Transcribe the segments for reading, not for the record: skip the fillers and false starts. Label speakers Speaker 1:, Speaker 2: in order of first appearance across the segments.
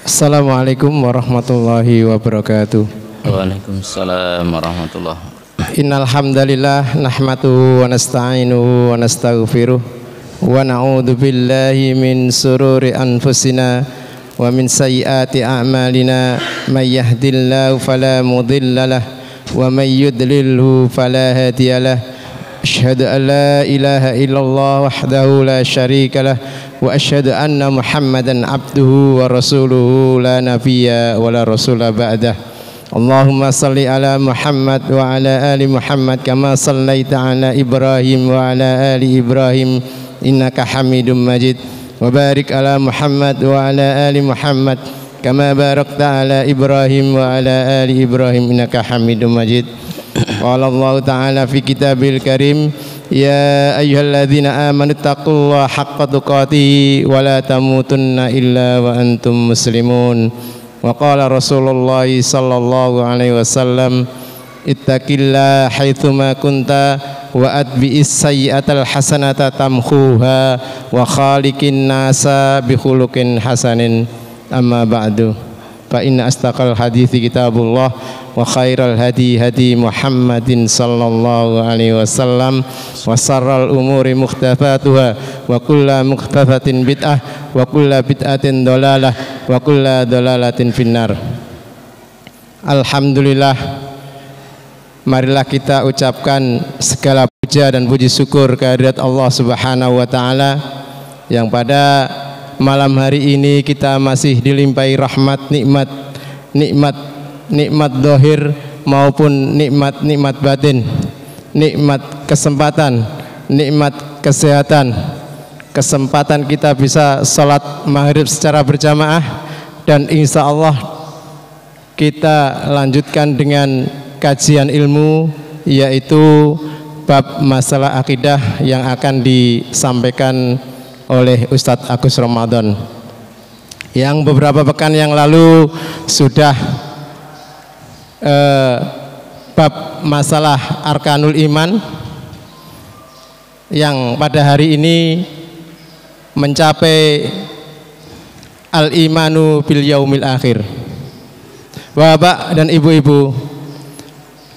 Speaker 1: Assalamualaikum warahmatullahi wabarakatuh.
Speaker 2: Waalaikumsalam warahmatullahi wabarakatuh.
Speaker 1: Innal hamdalillah nahmaduhu wa nasta'inuhu wa nastaghfiruh wa na'udzu billahi min sururi anfusina wa min sayyiati a'malina may yahdihillahu fala mudhillalah wa may yudlilhu fala hadiyalah. Asyhadu an la ilaha illallah wahdahu la syarika lah wa asyhadu anna Muhammadan abduhu wa rasuluhu la nabiyya wa la rasula ba'dah. Allahumma salli ala Muhammad wa ala ali Muhammad kama sallaita ala Ibrahim wa ala ali Ibrahim innaka Hamidum Majid. Wa barik ala Muhammad wa ala ali Muhammad kama barakta ala Ibrahim wa ala ali Ibrahim innaka Hamidum Majid. Qala Allah Ta'ala fi kitabil karim ya ayyuhalladzina amanu taqullaha haqqa tuqatih wa la tamutunna illa wa antum muslimun. Wa qala Rasulullah sallallahu alaihi wasallam ittaqillaha haitsuma kunta wa atbi'is sayyi'atal hasanata tamkhuha wa khaliqin nasa bi khuluqin hasanin. Amma ba'du, fa inna astaqal hadithi kitabullah wa khairal hadi hadi Muhammadin sallallahu alaihi wasallam wa sarral umuri mukhtathatuha wa kullu mukhtathatin bid'ah wa kullu bid'atin dalalah wa kullu dalalatin finnar. Alhamdulillah, marilah kita ucapkan segala puja dan puji syukur kehadirat Allah Subhanahu wa taala yang pada malam hari ini kita masih dilimpahi rahmat, nikmat zahir maupun nikmat batin, nikmat kesempatan, nikmat kesehatan, kesempatan kita bisa salat maghrib secara berjamaah, dan insya Allah kita lanjutkan dengan kajian ilmu yaitu bab masalah akidah yang akan disampaikan oleh Ustadz Agus Ramadan yang beberapa pekan yang lalu sudah bab masalah arkanul iman yang pada hari ini mencapai al-imanu bil yaumil akhir. Bapak dan ibu-ibu,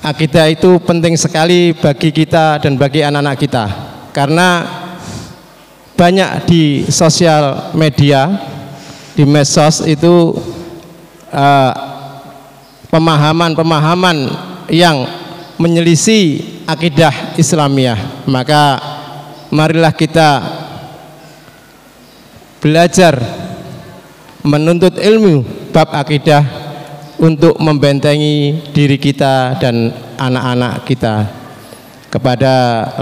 Speaker 1: akidah itu penting sekali bagi kita dan bagi anak-anak kita, karena banyak di sosial media, di medsos itu pemahaman-pemahaman yang menyelisih akidah Islamiyah. Maka marilah kita belajar menuntut ilmu bab akidah untuk membentengi diri kita dan anak-anak kita.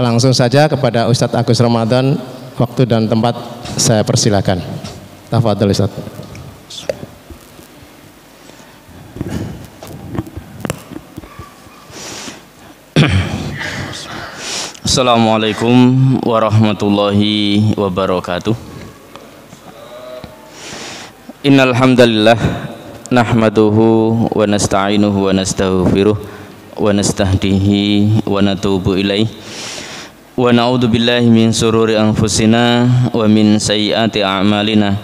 Speaker 1: Langsung saja kepada Ustadz Agus Ramadan, waktu dan tempat saya persilakan. Tafadhol Ustaz.
Speaker 2: Assalamualaikum warahmatullahi wabarakatuh. Innal hamdalillah nahmaduhu wa nasta'inuhu wa nastaghfiruh wa nastahdihi wa natubu ilaih. Wa na'udzu billahi min sururi anfusina wa min sayyiati a'malina.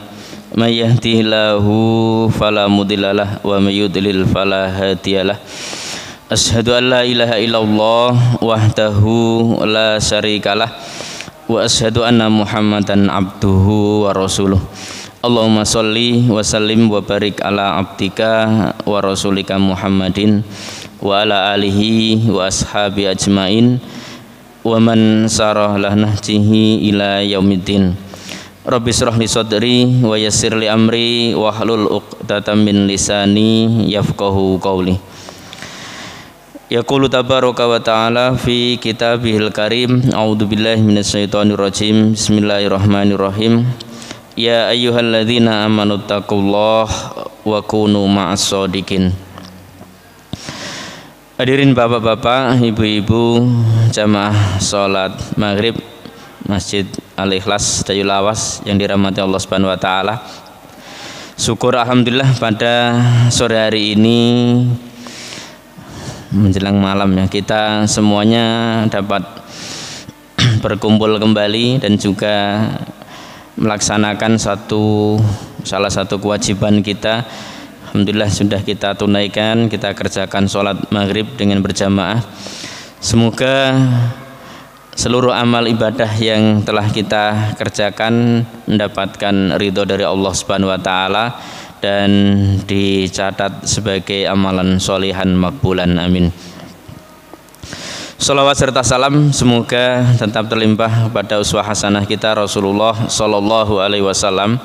Speaker 2: May yahdihillahu fala mudhillalah wa may yudlil fala hadiyalah. Asyhadu an la ilaha illallah wahdahu la syarikalah wa asyhadu anna Muhammadan abduhu wa rasuluh. Allahumma sholli wa sallim wa barik ala abdika wa rasulika Muhammadin wa ala alihi wa ashabi ajmain wa man sarah lah nahjihi ila yaumiddin. Rabbi shrah li sadri wa yassir li amri wa hlul 'uqdatam min lisani yafqahu qawli. Yaqulu tabaraka wa ta'ala fi kitabihil karim. A'udzu billahi minasyaitonir rajim. Bismillahirrahmanirrahim. Ya ayyuhalladzina amanu taqullaha wa kunu ma'as shodiqin. Hadirin bapak-bapak, ibu-ibu, jamaah salat maghrib Masjid Al-Ikhlas Dayu Lawas yang dirahmati Allah Subhanahu wa taala. Syukur alhamdulillah pada sore hari ini menjelang malam ya, kita semuanya dapat berkumpul kembali dan juga melaksanakan satu salah satu kewajiban kita. Alhamdulillah sudah kita tunaikan, kita kerjakan sholat maghrib dengan berjamaah. Semoga seluruh amal ibadah yang telah kita kerjakan mendapatkan ridho dari Allah Subhanahu wa taala dan dicatat sebagai amalan sholihan makbulan, amin. Salawat serta salam semoga tetap terlimpah kepada uswah hasanah kita Rasulullah sallallahu alaihi wasallam,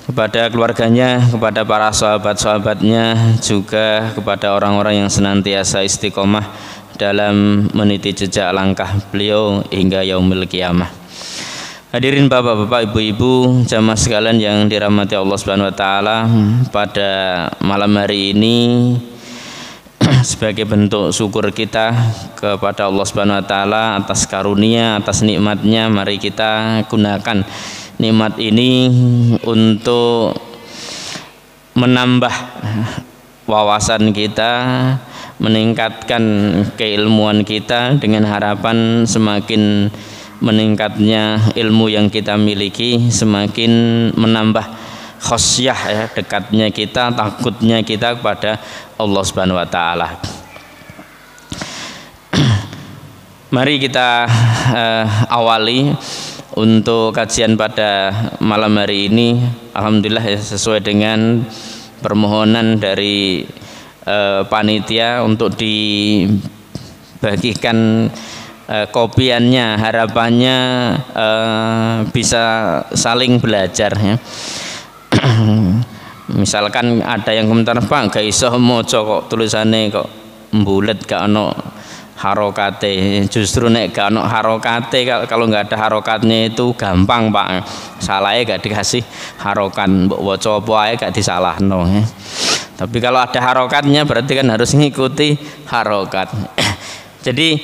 Speaker 2: kepada keluarganya, kepada para sahabat-sahabatnya, juga kepada orang-orang yang senantiasa istiqomah dalam meniti jejak langkah beliau hingga yaumil qiyamah. Hadirin bapak-bapak, ibu-ibu, jamaah sekalian yang dirahmati Allah Subhanahu wa taala, pada malam hari ini sebagai bentuk syukur kita kepada Allah Subhanahu wa taala atas karunia, atas nikmatnya, mari kita gunakan nikmat ini untuk menambah wawasan kita, meningkatkan keilmuan kita dengan harapan semakin meningkatnya ilmu yang kita miliki, semakin menambah khosyah, ya, dekatnya kita, takutnya kita kepada Allah Subhanahu wa taala. Mari kita awali untuk kajian pada malam hari ini. Alhamdulillah, ya, sesuai dengan permohonan dari panitia untuk dibagikan kopiannya, harapannya bisa saling belajar, ya. Misalkan ada yang komentar, Pak gak iso maca kok tulisannya kok mbulet gak ono harokate. Justru nek gak ono harokate, kalau nggak ada harokatnya itu gampang Pak, salahnya gak dikasih harokat, mbok waca apa ae gak disalahno, ya. Tapi kalau ada harokatnya berarti kan harus mengikuti harokat. Jadi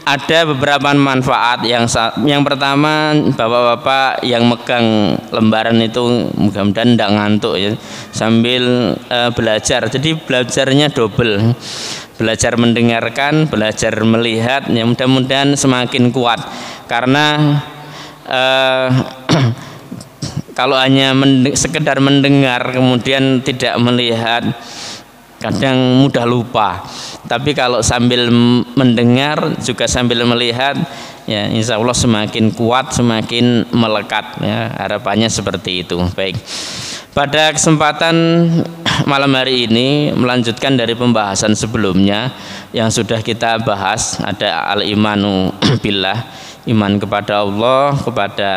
Speaker 2: ada beberapa manfaat. Yang pertama, bapak-bapak yang megang lembaran itu mudah-mudahan tidak ngantuk, ya, sambil belajar. Jadi belajarnya double, belajar mendengarkan, belajar melihat, ya, mudah-mudahan semakin kuat. Karena kalau hanya sekedar mendengar kemudian tidak melihat, kadang mudah lupa. Tapi kalau sambil mendengar juga sambil melihat, ya, insya Allah semakin kuat, semakin melekat, ya, harapannya seperti itu. Baik, pada kesempatan malam hari ini melanjutkan dari pembahasan sebelumnya yang sudah kita bahas, ada al-imanu billah, iman kepada Allah, kepada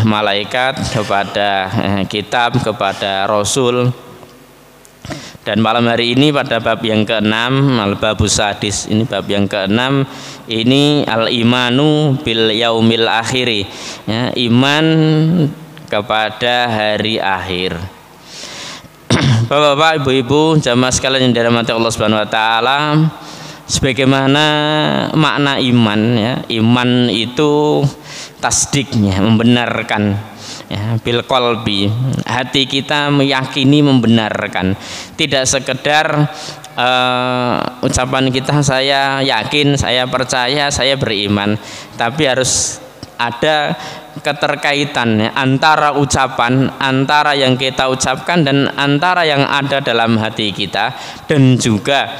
Speaker 2: malaikat, kepada kitab, kepada rasul. Dan malam hari ini pada bab yang ke-6, al-babus sadis, ini bab yang ke-6, ini al-imanu bil yaumil akhiri, ya, iman kepada hari akhir. Bapak-bapak, ibu-ibu, jamaah sekalian yang dirahmati Allah Subhanahu wa taala, sebagaimana makna iman, ya, iman itu tasdiknya, membenarkan, ya, bil qalbi, hati kita meyakini, membenarkan, tidak sekedar ucapan kita saya yakin, saya percaya, saya beriman, tapi harus ada keterkaitan, ya, antara ucapan, antara yang kita ucapkan dan antara yang ada dalam hati kita, dan juga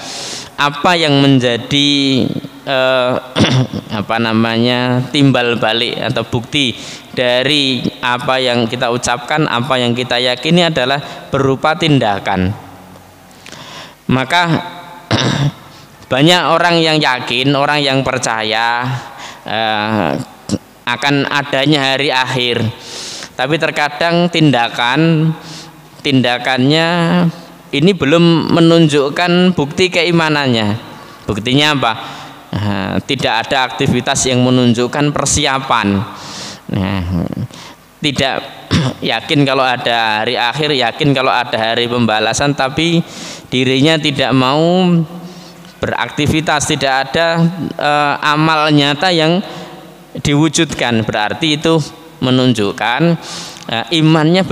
Speaker 2: apa yang menjadi timbal balik atau bukti dari apa yang kita ucapkan, apa yang kita yakini adalah berupa tindakan. Maka banyak orang yang yakin, orang yang percaya akan adanya hari akhir, tapi terkadang tindakannya ini belum menunjukkan bukti keimanannya. Buktinya apa? Tidak ada aktivitas yang menunjukkan persiapan. Tidak yakin kalau ada hari akhir, yakin kalau ada hari pembalasan, tapi dirinya tidak mau beraktivitas, tidak ada amal nyata yang diwujudkan. Berarti itu menunjukkan imannya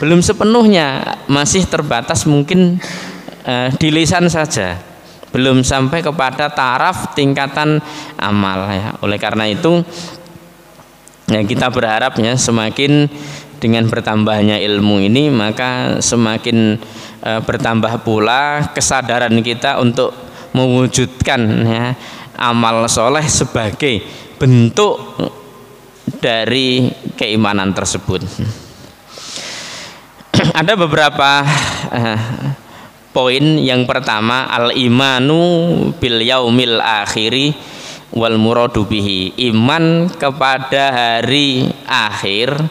Speaker 2: belum sepenuhnya, masih terbatas mungkin di lisan saja, belum sampai kepada taraf tingkatan amal, ya. Oleh karena itu, ya, kita berharap, ya, semakin dengan bertambahnya ilmu ini maka semakin bertambah pula kesadaran kita untuk mewujudkan ya, amal soleh sebagai bentuk dari keimanan tersebut. Ada beberapa poin. Yang pertama, al-imanu bil yaumil akhiri wal muradu bihi, iman kepada hari akhir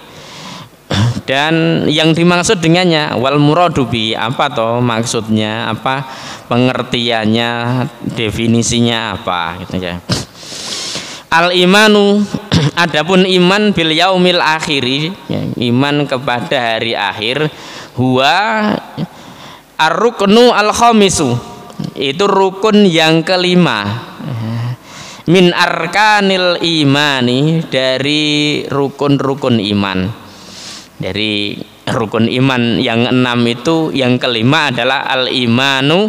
Speaker 2: dan yang dimaksud dengannya wal muradu bihi, apa toh maksudnya, apa pengertiannya, definisinya apa gitu ya. Al-imanu, adapun iman bil yaumil akhiri, ya, iman kepada hari akhir, huwa ar-ruknu al-khamisu, itu rukun yang kelima, min arkanil imani, dari rukun-rukun iman. Dari rukun iman yang 6 itu yang kelima adalah al-imanu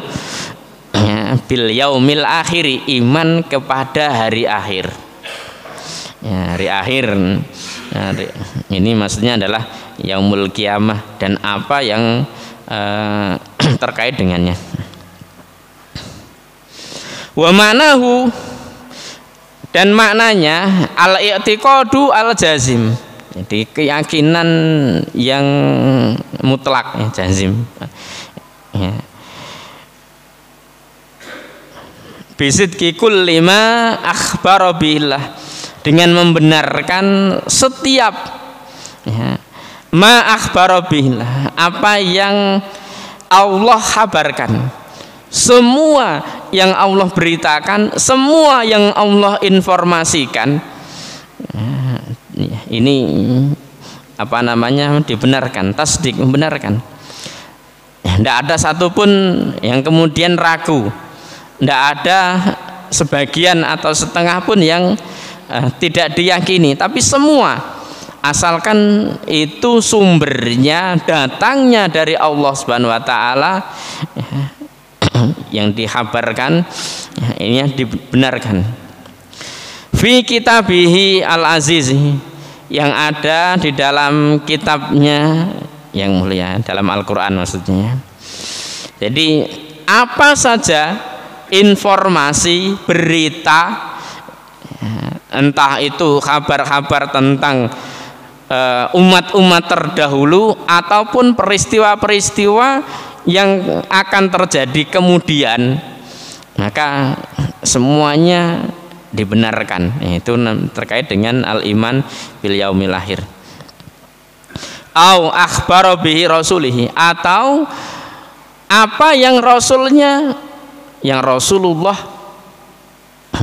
Speaker 2: ya, bil yaumil akhiri, iman kepada hari akhir. Ya, hari akhir ini maksudnya adalah yaumul kiamah dan apa yang terkait dengannya. Wa ma'nahu, dan maknanya al-i'tiqadu al-jazim, jadi keyakinan yang mutlak ya, jazim ya. Bisidqi kulli ma akhbara billah, dengan membenarkan setiap ya, ma akhbara billah, apa yang Allah kabarkan, semua yang Allah beritakan, semua yang Allah informasikan, ini apa namanya, dibenarkan, tasdik, membenarkan. Tidak ada satupun yang kemudian ragu, tidak ada sebagian atau setengah pun yang tidak diyakini, tapi semua asalkan itu sumbernya, datangnya dari Allah Subhanahu wa taala, yang dikhabarkan ini dibenarkan. Fi kitabihi al-aziz, yang ada di dalam kitabnya yang mulia, dalam Al-Qur'an maksudnya. Jadi apa saja informasi, berita, entah itu kabar-kabar tentang umat-umat terdahulu ataupun peristiwa-peristiwa yang akan terjadi kemudian, maka semuanya dibenarkan. Itu terkait dengan al-iman bil yaumil akhir. Au akhbara bihi rasulihi, atau apa yang rasulnya, yang Rasulullah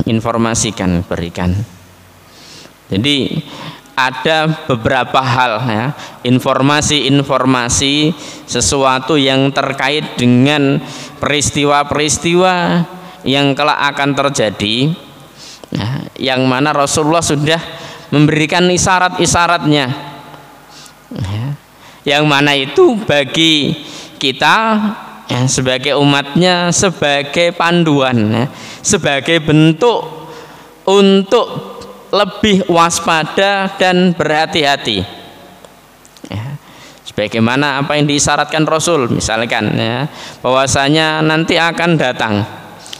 Speaker 2: informasikan, berikan. Jadi ada beberapa hal ya, informasi-informasi sesuatu yang terkait dengan peristiwa-peristiwa yang kelak akan terjadi ya, yang mana Rasulullah sudah memberikan isyarat-isyaratnya ya, yang mana itu bagi kita ya, sebagai umatnya, sebagai panduan ya, sebagai bentuk untuk lebih waspada dan berhati-hati ya. Sebagaimana apa yang diisyaratkan Rasul, misalkan ya, bahwasanya nanti akan datang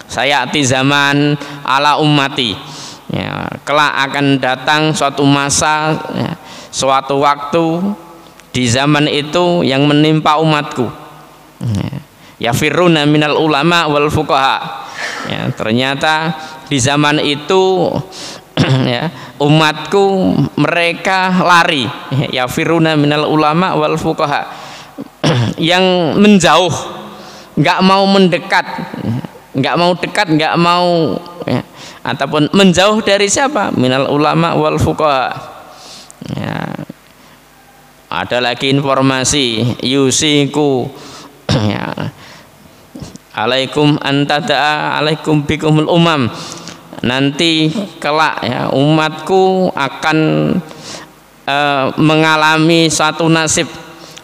Speaker 2: sayati zaman ala ummati ya, kelak akan datang suatu masa ya, suatu waktu di zaman itu yang menimpa umatku ya, yafiruna minal ulama wal fuqaha ya, ternyata di zaman itu ya, umatku mereka lari ya, firuna minal ulama wal fuqaha, yang menjauh, nggak mau mendekat, nggak mau dekat, nggak mau ya, ataupun menjauh dari siapa? Minal ulama wal fuqaha ya. Ada lagi informasi yusiku ya, alaikum antada'a alaikum bikumul umam, nanti kelak ya, umatku akan mengalami satu nasib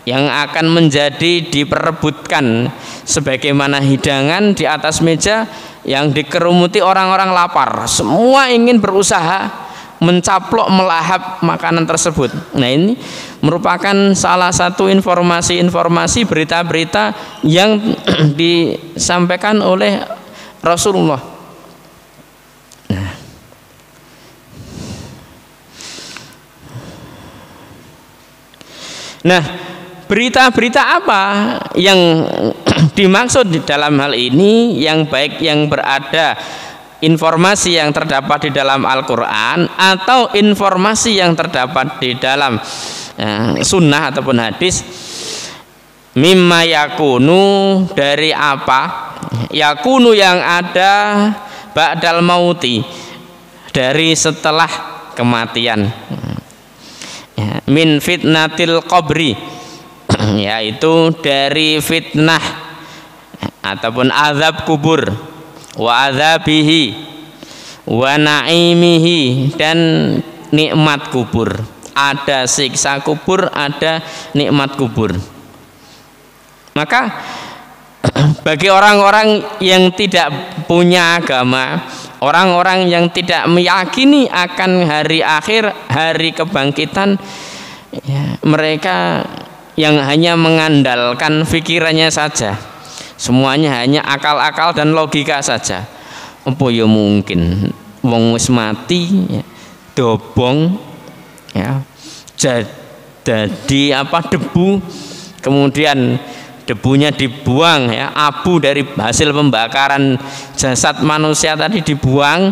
Speaker 2: yang akan menjadi diperebutkan sebagaimana hidangan di atas meja yang dikerumuti orang-orang lapar, semua ingin berusaha mencaplok melahap makanan tersebut. Nah ini merupakan salah satu informasi-informasi berita-berita yang disampaikan oleh Rasulullah. Nah, berita-berita apa yang dimaksud di dalam hal ini, yang baik yang berada informasi yang terdapat di dalam Al-Quran atau informasi yang terdapat di dalam sunnah ataupun hadis. Mimma yakunu, dari apa yakunu yang ada ba'dal mauti, dari setelah kematian. Min fitnatil qabri, yaitu dari fitnah ataupun azab kubur, wa azabihi wa naimihi, dan nikmat kubur. Ada siksa kubur, ada nikmat kubur. Maka bagi orang-orang yang tidak punya agama, orang-orang yang tidak meyakini akan hari akhir, hari kebangkitan, ya, mereka yang hanya mengandalkan pikirannya saja, semuanya hanya akal-akal dan logika saja. Apa ya mungkin wong wis mati, ya, dobong, ya, jadi debu, kemudian debunya dibuang, ya, abu dari hasil pembakaran jasad manusia tadi dibuang,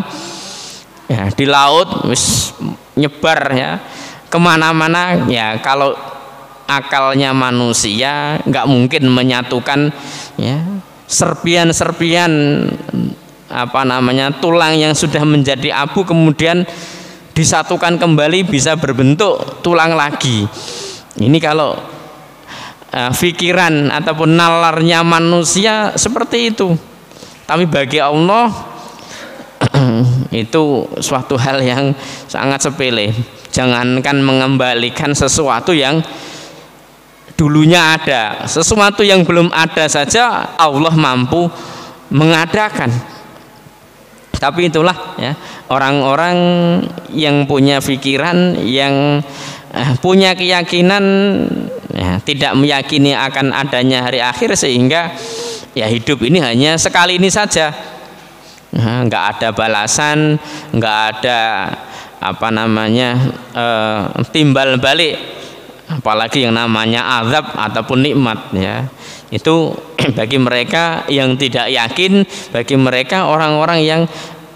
Speaker 2: ya, di laut, wis nyebar, ya, kemana-mana. Ya, kalau akalnya manusia nggak mungkin menyatukan, ya, serpian-serpian tulang yang sudah menjadi abu kemudian disatukan kembali bisa berbentuk tulang lagi. Ini kalau pikiran ataupun nalarnya manusia seperti itu. Tapi bagi Allah itu suatu hal yang sangat sepele. Jangankan mengembalikan sesuatu yang dulunya ada, sesuatu yang belum ada saja Allah mampu mengadakan. Tapi itulah, ya, orang-orang yang punya pikiran, yang punya keyakinan, ya, tidak meyakini akan adanya hari akhir, sehingga ya hidup ini hanya sekali ini saja. Nggak ada balasan, nggak ada timbal balik, apalagi yang namanya azab ataupun nikmat, ya. Itu bagi mereka yang tidak yakin, bagi mereka orang-orang yang,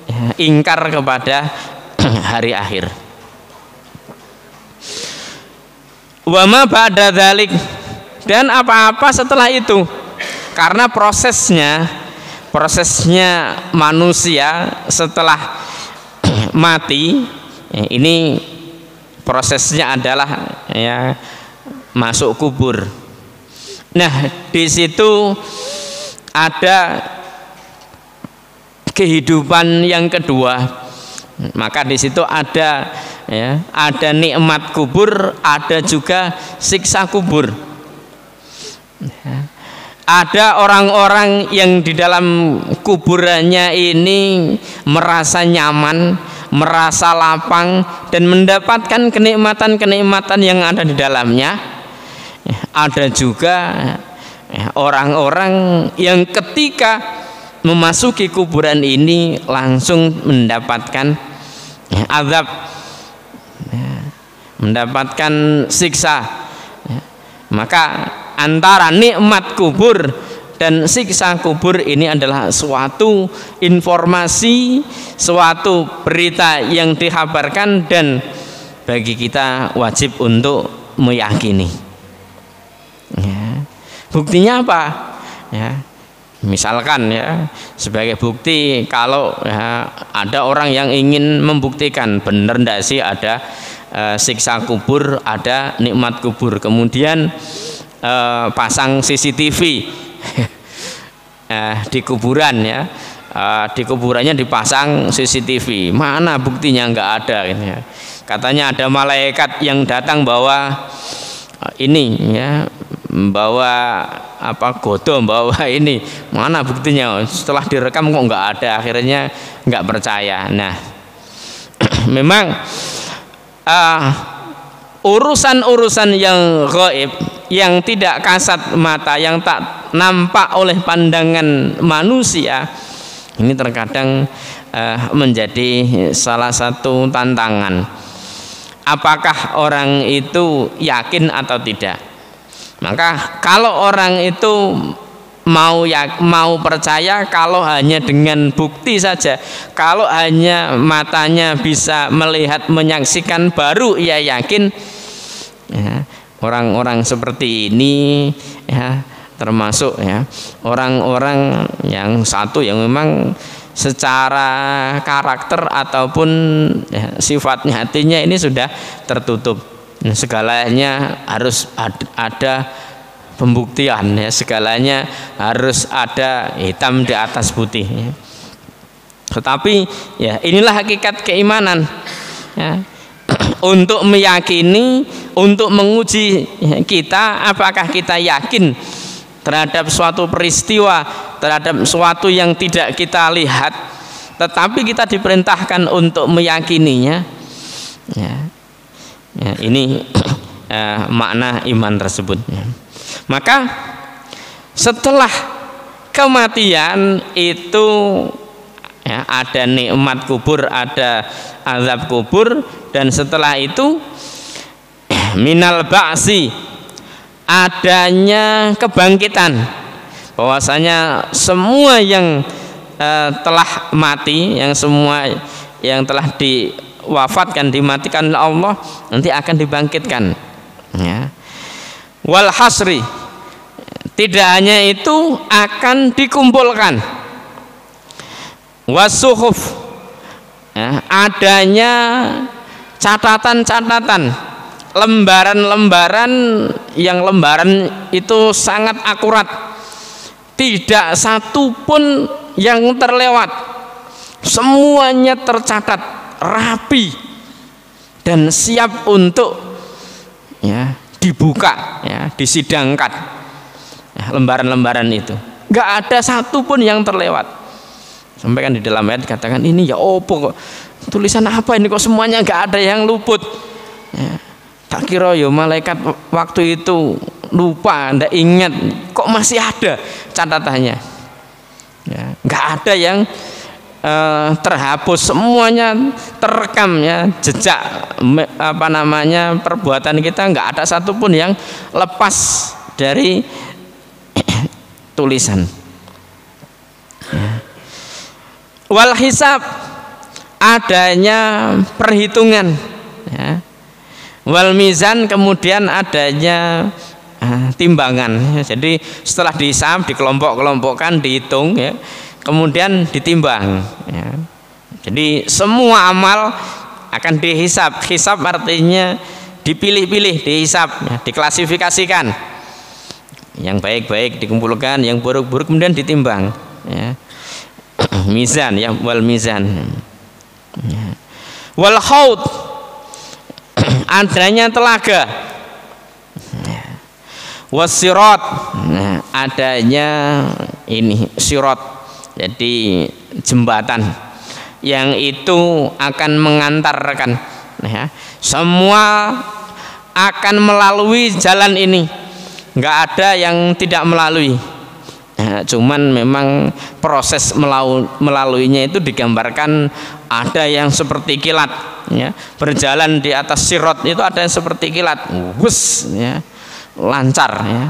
Speaker 2: ya, ingkar kepada hari akhir. Wa ma ba'da dzalik, dan apa-apa setelah itu, karena prosesnya manusia setelah mati, ini prosesnya adalah, ya, masuk kubur. Nah, di situ ada kehidupan yang kedua. Maka di situ ada, ya, ada nikmat kubur, ada juga siksa kubur. Ada orang-orang yang di dalam kuburannya ini merasa nyaman, merasa lapang, dan mendapatkan kenikmatan-kenikmatan yang ada di dalamnya. Ada juga orang-orang yang ketika memasuki kuburan ini langsung mendapatkan azab, mendapatkan siksa. Maka antara nikmat kubur dan siksa kubur ini adalah suatu informasi, suatu berita yang dikabarkan, dan bagi kita wajib untuk meyakini. Ya. Buktinya apa? Ya, misalkan, ya, sebagai bukti kalau, ya, ada orang yang ingin membuktikan benar ndak sih ada siksa kubur, ada nikmat kubur, kemudian pasang CCTV di kuburan, ya, di kuburannya dipasang CCTV, mana buktinya? Nggak ada, ya. Katanya ada malaikat yang datang bawa ini, ya, bawa godo, bawa ini, mana buktinya? Setelah direkam kok nggak ada, akhirnya nggak percaya. Nah, memang urusan-urusan yang gaib, yang tidak kasat mata, yang tak nampak oleh pandangan manusia, ini terkadang menjadi salah satu tantangan. Apakah orang itu yakin atau tidak? Maka kalau orang itu mau percaya kalau hanya dengan bukti saja, kalau hanya matanya bisa melihat menyaksikan baru ia yakin, ya, orang-orang seperti ini ya, termasuk ya orang-orang yang satu yang memang secara karakter ataupun ya, sifatnya hatinya ini sudah tertutup. Segalanya harus ada pembuktian ya, segalanya harus ada hitam di atas putih ya. Tetapi ya inilah hakikat keimanan ya. Untuk meyakini, untuk menguji kita apakah kita yakin terhadap suatu peristiwa, terhadap suatu yang tidak kita lihat, tetapi kita diperintahkan untuk meyakininya ya. Ya, ini makna iman tersebut ya. Maka setelah kematian itu ya, ada nikmat kubur, ada azab kubur, dan setelah itu minal ba'si, adanya kebangkitan, bahwasanya semua yang telah mati, yang semua yang telah diwafatkan, dimatikan oleh Allah, nanti akan dibangkitkan ya. Wal hasri, tidak hanya itu, akan dikumpulkan. Wasuhuf, ya, adanya catatan-catatan, lembaran-lembaran, yang lembaran itu sangat akurat, tidak satu pun yang terlewat, semuanya tercatat rapi dan siap untuk ya dibuka ya, disidangkan ya, lembaran-lembaran itu nggak ada satu pun yang terlewat. Sampai kan di dalam ayat katakan ini ya opo kok, tulisan apa ini kok semuanya nggak ada yang luput ya. Tak kira ya malaikat waktu itu lupa, ndak ingat, kok masih ada catatannya ya, nggak ada yang terhapus, semuanya terekam ya, jejak perbuatan kita nggak ada satupun yang lepas dari tulisan ya. Wal hisab, adanya perhitungan ya. Wal mizan, kemudian adanya timbangan ya. Jadi setelah dihisab, dikelompok-kelompokkan, dihitung ya, kemudian ditimbang ya. Jadi semua amal akan dihisab. Hisab artinya dipilih-pilih, dihisab ya, diklasifikasikan. Yang baik-baik dikumpulkan, yang buruk-buruk kemudian ditimbang ya. Mizan ya, wal mizan ya. Wal haud, adanya telaga ya. Wasirat, nah, adanya ini sirat, jadi jembatan yang itu akan mengantarkan ya, semua akan melalui jalan ini, nggak ada yang tidak melalui ya, cuman memang proses melaluinya itu digambarkan, ada yang seperti kilat ya, berjalan di atas sirat itu ada yang seperti kilat, wus ya, lancar ya,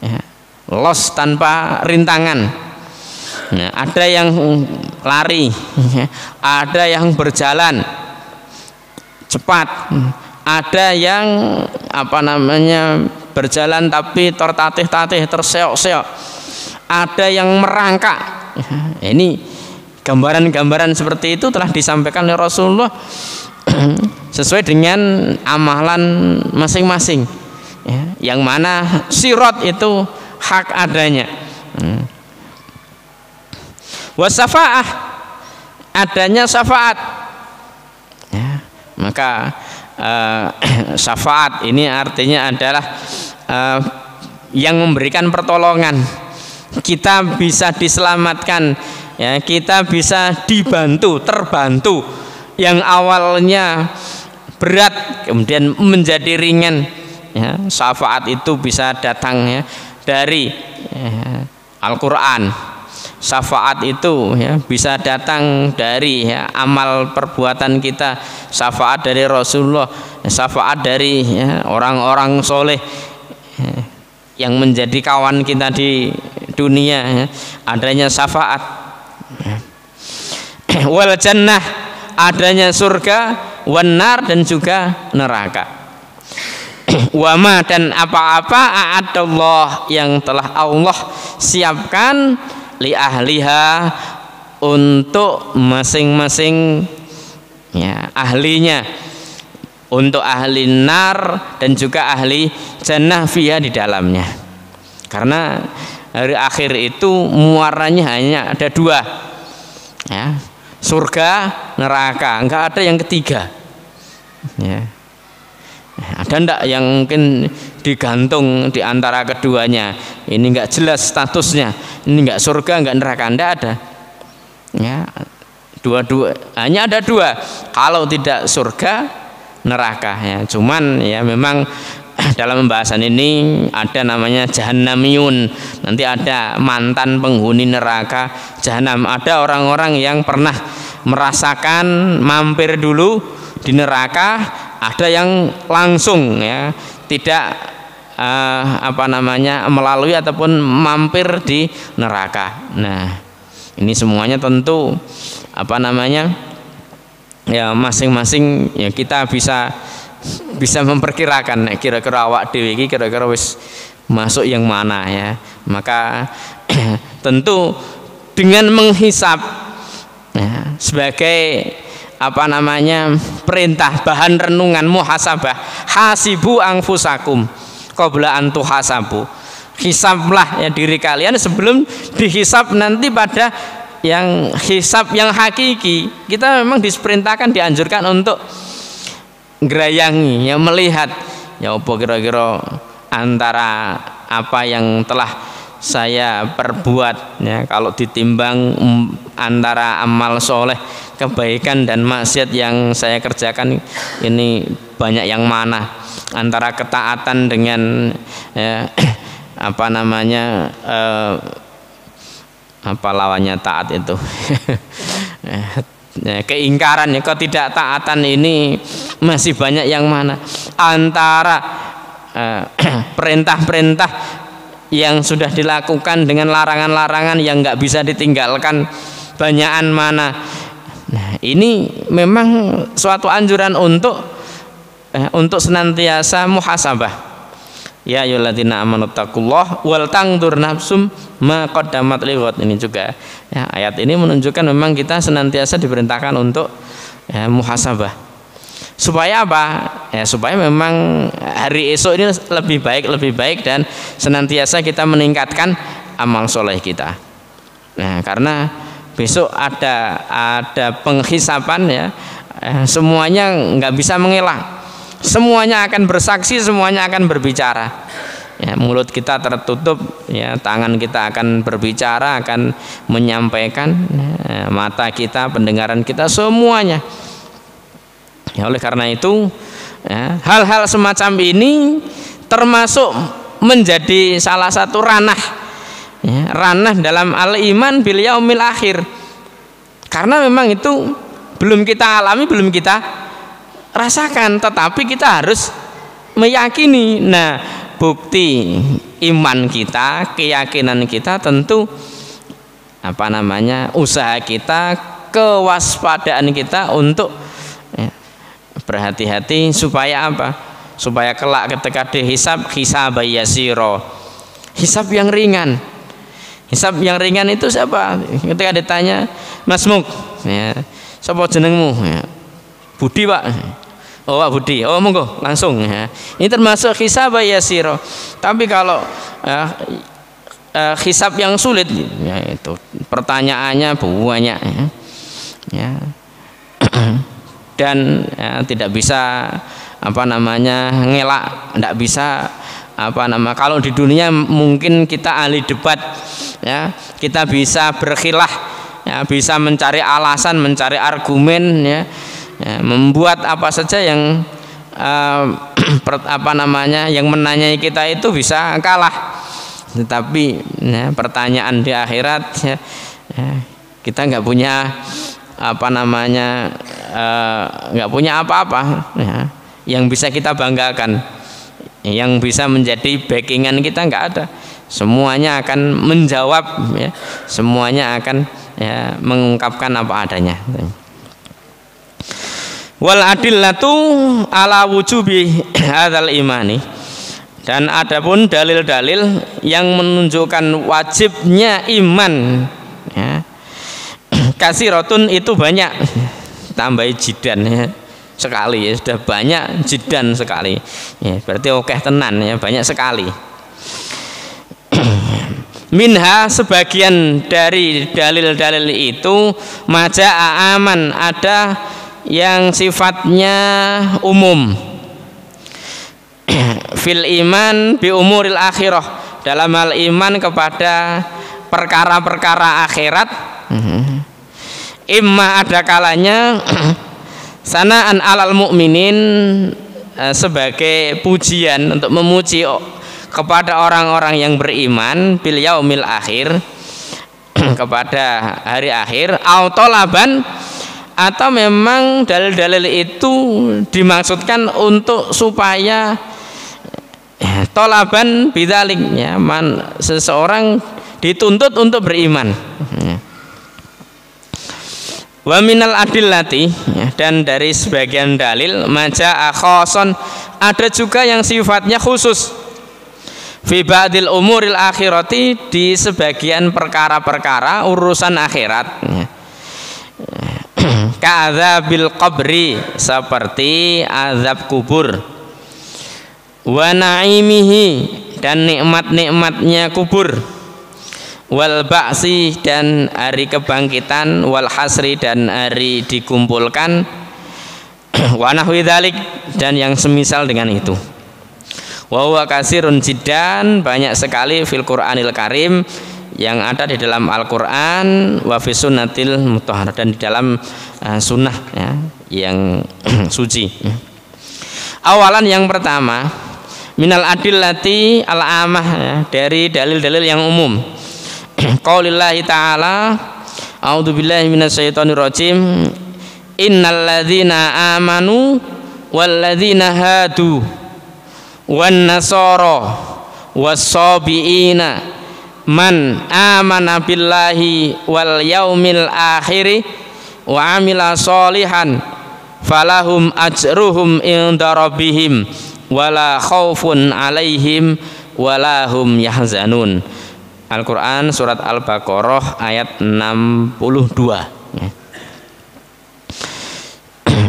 Speaker 2: ya, los tanpa rintangan. Nah, ada yang lari, ada yang berjalan cepat, ada yang berjalan tapi tertatih-tatih, terseok-seok, ada yang merangkak. Ini gambaran-gambaran seperti itu telah disampaikan oleh Rasulullah sesuai dengan amalan masing-masing ya, yang mana sirat itu hak adanya. Wasafa'ah, adanya syafaat ya, maka syafaat ini artinya adalah yang memberikan pertolongan, kita bisa diselamatkan ya, kita bisa terbantu yang awalnya berat kemudian menjadi ringan. Ya, syafaat itu bisa datang ya dari Al-Quran. Syafaat itu ya bisa datang dari ya, amal perbuatan kita. Syafaat dari Rasulullah, syafaat dari ya, orang-orang soleh ya, yang menjadi kawan kita di dunia ya, adanya syafaat. Wal jannah, adanya surga, wan nar, dan juga neraka. Wama, dan apa-apa a'adallah, yang telah Allah siapkan li ahliha, untuk masing-masing ya, ahlinya, untuk ahli nar dan juga ahli jannah fiha, di dalamnya. Karena hari akhir itu muaranya hanya ada dua ya, surga, neraka, enggak ada yang ketiga ya. Ada ndak yang mungkin digantung di antara keduanya? Ini enggak jelas statusnya. Ini enggak surga, enggak neraka, enggak ada. Ya, dua-dua, hanya ada dua. Kalau tidak surga, neraka ya. Cuman ya memang dalam pembahasan ini ada namanya jahannamiyun. Nanti ada mantan penghuni neraka jahanam. Ada orang-orang yang pernah merasakan mampir dulu di neraka, ada yang langsung ya tidak melalui ataupun mampir di neraka. Nah, ini semuanya tentu ya masing-masing ya kita bisa memperkirakan kira-kira awak dewe iki kira-kira wis masuk yang mana ya. Maka tentu dengan menghisap ya, sebagai perintah, bahan renungan, muhasabah, hasibu anfusakum qabla an tuhasabu. Hisablah ya diri kalian sebelum dihisab nanti pada yang hisab yang hakiki. Kita memang diperintahkan, dianjurkan untuk gerayangi ya, melihat ya apa kira-kira antara apa yang telah saya perbuat ya, kalau ditimbang antara amal soleh, kebaikan dan maksiat yang saya kerjakan, ini banyak yang mana, antara ketaatan dengan ya, apa lawannya taat itu ya, keingkaran ya, ketidaktaatan ini masih banyak yang mana, antara perintah-perintah yang sudah dilakukan dengan larangan-larangan yang nggak bisa ditinggalkan banyakan mana. Nah, ini memang suatu anjuran untuk senantiasa muhasabah. Ya ayyuhalladzina amanu taqullah wal tangdur nafsum ma qaddamat lighad. Ini juga ya, ayat ini menunjukkan memang kita senantiasa diperintahkan untuk ya, muhasabah. Supaya apa? Ya, supaya memang hari esok ini lebih baik dan senantiasa kita meningkatkan amal soleh kita. Nah, karena besok ada penghisapan ya, semuanya nggak bisa mengelak, semuanya akan bersaksi, semuanya akan berbicara. Ya, mulut kita tertutup, ya, tangan kita akan berbicara, akan menyampaikan, ya, mata kita, pendengaran kita, semuanya. Ya, oleh karena itu ya, hal-hal semacam ini termasuk menjadi salah satu ranah ya, ranah dalam al-iman bil yaumil akhir, karena memang itu belum kita alami, belum kita rasakan, tetapi kita harus meyakini. Nah, bukti iman kita, keyakinan kita tentu usaha kita, kewaspadaan kita untuk ya, berhati-hati supaya apa? Supaya kelak ketika dihisab, hisab yasiro, hisab yang ringan. Hisab yang ringan itu siapa? Ketika ditanya, Mas Muk, ya, siapa jenengmu? Ya, Budi Pak. Oh Pak Budi, oh monggo langsung. Ya. Ini termasuk hisab yasiro. Tapi kalau hisab yang sulit, ya itu pertanyaannya banyak. Ya. Dan ya, tidak bisa ngelak, tidak bisa kalau di dunia mungkin kita ahli debat ya, kita bisa berkhilah ya, bisa mencari alasan, mencari argumen ya, ya, membuat apa saja yang yang menanyai kita itu bisa kalah. Tetapi ya, pertanyaan di akhirat ya, kita nggak punya nggak punya apa-apa ya, yang bisa kita banggakan, yang bisa menjadi backingan kita nggak ada. Semuanya akan menjawab ya, semuanya akan ya, mengungkapkan apa adanya. Wal adillatu ala wujubi hadzal imani, dan adapun dalil-dalil yang menunjukkan wajibnya iman ya, kasiratun itu banyak, tambah jidan ya, sekali ya, sudah banyak jidan sekali ya, berarti oke tenan ya, banyak sekali. Minha, sebagian dari dalil-dalil itu maja'a aman, ada yang sifatnya umum. Fil iman bi umuril akhirah, dalam hal iman kepada perkara-perkara akhirat. Imma, ada kalanya sanaan alal mukminin, sebagai pujian untuk memuji kepada orang-orang yang beriman, bil yaumil akhir, kepada hari akhir, au tolaban, atau memang dalil-dalil itu dimaksudkan untuk supaya tolaban bidzalik ya, seseorang dituntut untuk beriman. Wa minal adillati, dan dari sebagian dalil maja'a khoson, ada juga yang sifatnya khusus, fi ba'dil umuril akhirati, di sebagian perkara-perkara urusan akhirat. Ka'adzabil qabri, seperti azab kubur, wa na'imihi, dan nikmat-nikmatnya kubur, wal ba'si, dan hari kebangkitan, wal hasri, dan hari dikumpulkan, wa nahwi dzalik, dan yang semisal dengan itu. Wa huwa kasirun jiddan, banyak sekali fil Qur'anil Karim, yang ada di dalam Al-Qur'an, wa fi sunnatil mutahharah, dan di dalam sunnah ya, yang suci. Awalan, yang pertama, minal adillati al-amah ya, dari dalil-dalil yang umum. Qaulillahi ta'ala, a'udzubillahi minasyaitonir rajim, innal ladzina amanu wal ladzina hadu wan nasara was-sabiina man amana billahi wal yaumil akhiri wa amila sholihan falahum ajruhum inda rabbihim wala khaufun alaihim wala hum yahzanun. Al-Quran surat Al-Baqarah ayat 62.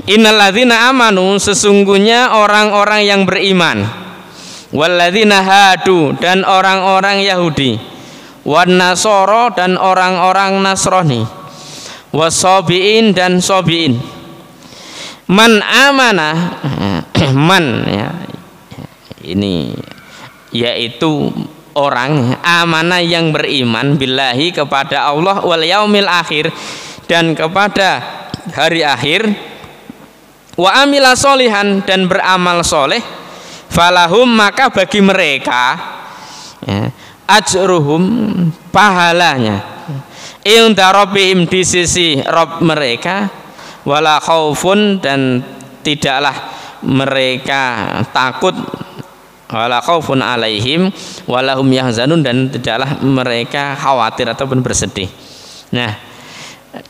Speaker 2: Innal ladzina amanu, sesungguhnya orang-orang yang beriman, walladzina hadu, dan orang-orang Yahudi, wan nasoro, dan orang-orang Nasrani, wasobiin, dan sobiin. Man amana, man ya, ini yaitu orang amanah yang beriman billahi, kepada Allah, wal yaumil akhir, dan kepada hari akhir, wa amila solihan, dan beramal soleh, falahum, maka bagi mereka ya, ajruhum, pahalanya, inda rabbihim, di sisi Rabb mereka, wala khaufun, dan tidaklah mereka takut, wala khaufun alaihim walahum yahzanun, dan tidaklah mereka khawatir ataupun bersedih. Nah,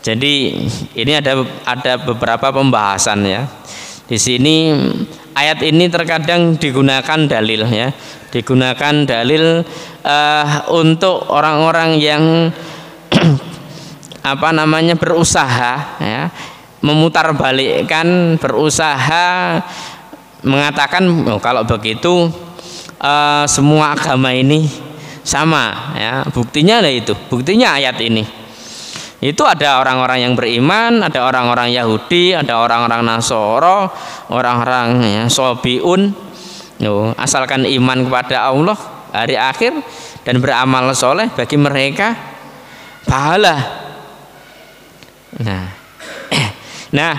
Speaker 2: jadi ini ada beberapa pembahasan ya. Di sini ayat ini terkadang digunakan dalil ya, digunakan dalil untuk orang-orang yang berusaha ya, memutarbalikkan, berusaha mengatakan kalau begitu semua agama ini sama ya. Buktinya ada itu, buktinya ayat ini. Itu ada orang-orang yang beriman, ada orang-orang Yahudi, ada orang-orang Nasoro, orang-orang ya, Sobiun. Asalkan iman kepada Allah, hari akhir, dan beramal soleh, bagi mereka pahala. Nah,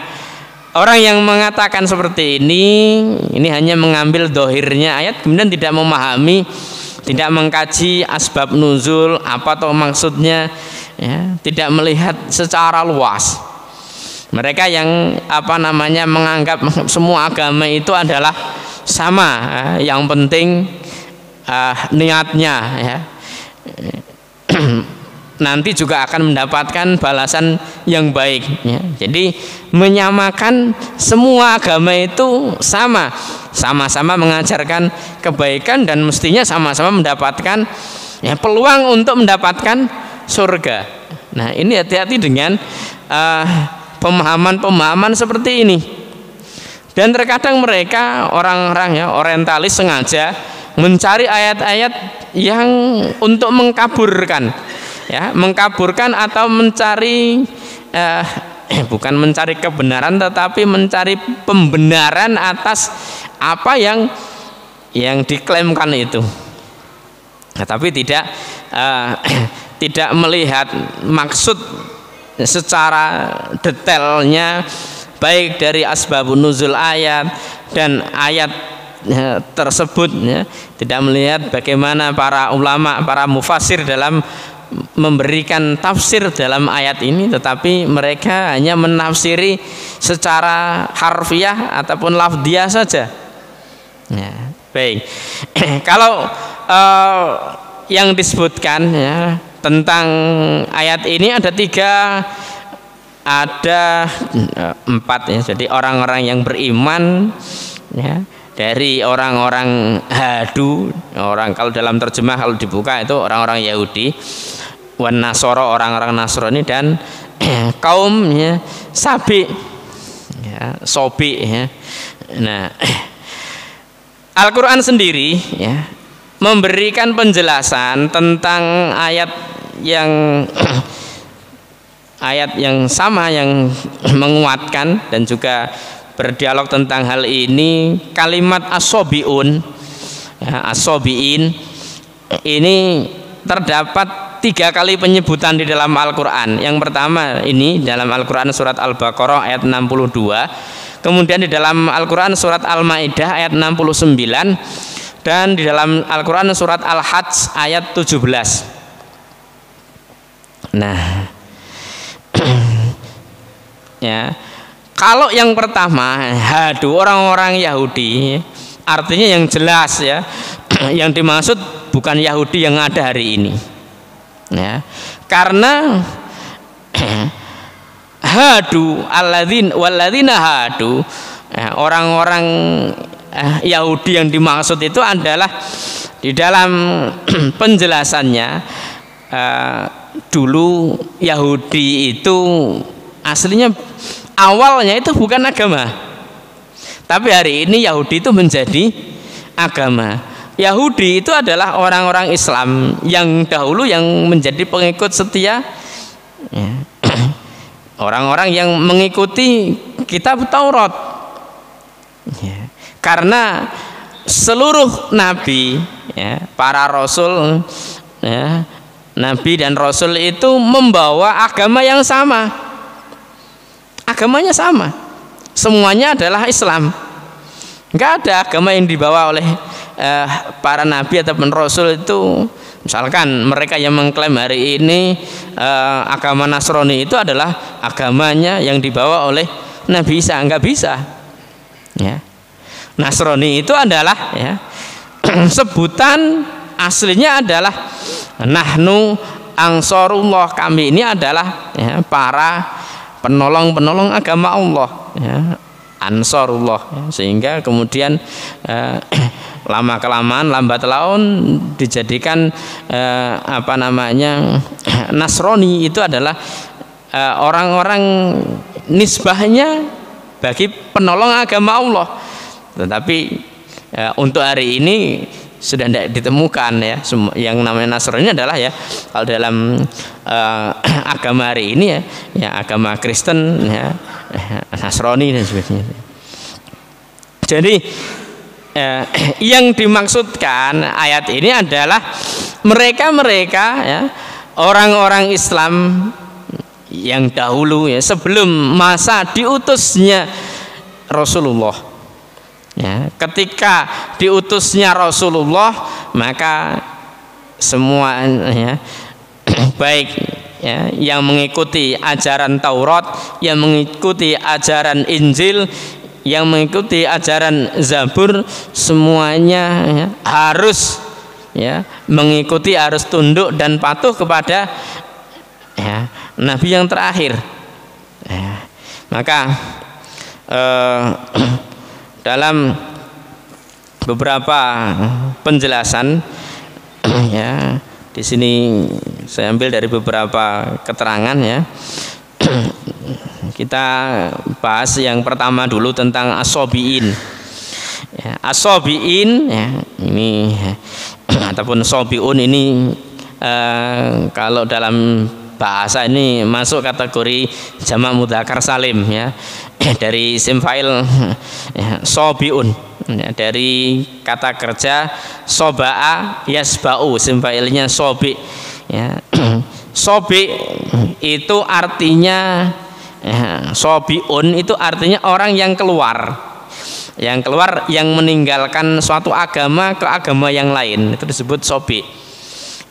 Speaker 2: Orang yang mengatakan seperti ini hanya mengambil dohirnya ayat, kemudian tidak memahami, tidak mengkaji asbab nuzul, apa atau maksudnya, ya, tidak melihat secara luas. Mereka yang menganggap semua agama itu adalah sama, yang penting niatnya, ya. Nanti juga akan mendapatkan balasan yang baik, ya. Jadi menyamakan semua agama itu sama-sama mengajarkan kebaikan dan mestinya sama-sama mendapatkan, ya, peluang untuk mendapatkan surga. Nah, ini hati-hati dengan pemahaman-pemahaman seperti ini. Dan terkadang mereka orang-orang, ya, orientalis sengaja mencari ayat-ayat yang untuk mengkaburkan, ya, mengkaburkan atau mencari bukan mencari kebenaran, tetapi mencari pembenaran atas apa yang diklaimkan itu. Nah, tapi tidak melihat maksud secara detailnya, baik dari asbabun nuzul ayat dan ayat tersebut, ya. Tidak melihat bagaimana para ulama, para mufassir dalam memberikan tafsir dalam ayat ini, tetapi mereka hanya menafsiri secara harfiah ataupun lafdiyah saja, ya. Baik. Kalau yang disebutkan, ya, tentang ayat ini ada empat, ya. Jadi orang-orang yang beriman, ya, dari orang-orang hadu, kalau dalam terjemah kalau dibuka itu orang-orang Yahudi, wan nasoro, orang-orang Nasrani, dan kaum, ya, sabi, ya, sobi, ya. Nah, Al-Quran sendiri, ya, memberikan penjelasan tentang ayat yang sama, yang menguatkan dan juga berdialog tentang hal ini. Kalimat as-sobiun, ya, as-sobiin ini terdapat 3 kali penyebutan di dalam Al-Quran. Yang pertama ini dalam Al-Quran surat Al-Baqarah ayat 62, kemudian di dalam Al-Quran surat Al-Maidah ayat 69, dan di dalam Al-Quran surat Al-Hajj ayat 17. Nah, ya, kalau yang pertama hadu, orang-orang Yahudi, artinya yang jelas, ya, yang dimaksud bukan Yahudi yang ada hari ini, ya, karena hadu walladzina hadu, ya, orang-orang Yahudi yang dimaksud itu adalah di dalam penjelasannya, dulu Yahudi itu aslinya awalnya itu bukan agama, tapi hari ini Yahudi itu menjadi agama. Yahudi itu adalah orang-orang Islam yang dahulu yang menjadi pengikut setia, ya, orang-orang yang mengikuti kitab Taurat, ya. Karena seluruh nabi, ya, para rasul, ya, nabi dan rasul itu membawa agama yang sama. Agamanya sama, semuanya adalah Islam. Enggak ada agama yang dibawa oleh para nabi ataupun rasul itu. Misalkan mereka yang mengklaim hari ini agama Nasrani itu adalah agamanya yang dibawa oleh Nabi Isa, enggak bisa, ya. Nasrani itu adalah, ya, sebutan aslinya adalah nahnu ansarullah, kami ini adalah, ya, para penolong agama Allah, ya, ansarullah, ya. Sehingga kemudian lama kelamaan lambat laun dijadikan Nasrani itu adalah orang-orang nisbahnya bagi penolong agama Allah. Tetapi untuk hari ini sudah tidak ditemukan, ya, yang namanya Nasrani adalah, ya, kalau dalam agama hari ini, ya, agama Kristen, ya, Nasrani dan sebagainya. Jadi yang dimaksudkan ayat ini adalah mereka, ya, orang-orang Islam yang dahulu, ya, sebelum masa diutusnya Rasulullah. Ya, ketika diutusnya Rasulullah, maka semua ya, baik ya, yang mengikuti ajaran Taurat, yang mengikuti ajaran Injil, yang mengikuti ajaran Zabur, semuanya ya, harus ya, mengikuti, harus tunduk dan patuh kepada ya, Nabi yang terakhir. Ya, maka dalam beberapa penjelasan ya, di sini saya ambil dari beberapa keterangan ya. Kita bahas yang pertama dulu tentang as-sobiin. Ya, as-sobiin ya, ini ataupun sobiun ini kalau dalam bahasa ini masuk kategori jamak mudzakkar salim ya, dari isim fa'il ya, sobiun ya, dari kata kerja soba'a yasba'u, isim fa'ilnya sobi ya. Sobi itu artinya ya, sobiun itu artinya orang yang keluar, yang meninggalkan suatu agama ke agama yang lain, itu disebut sobi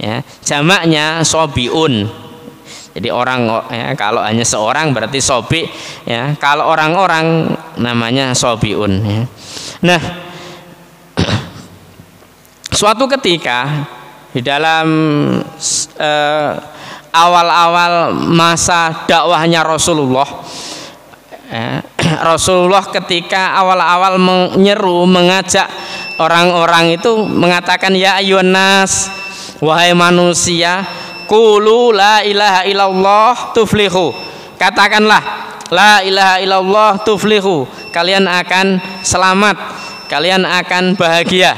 Speaker 2: ya. Jamaknya sobiun. Jadi orang ya, kalau hanya seorang berarti sobi ya, kalau orang-orang namanya sobiun ya. Nah, suatu ketika di dalam awal-awal masa dakwahnya Rasulullah ya, Rasulullah ketika awal-awal menyeru, mengajak orang-orang itu mengatakan ya ayyuhan nas, wahai manusia, qulu la ilaha illallah tuflihu, katakanlah la ilaha illallah tuflihu, kalian akan selamat, kalian akan bahagia.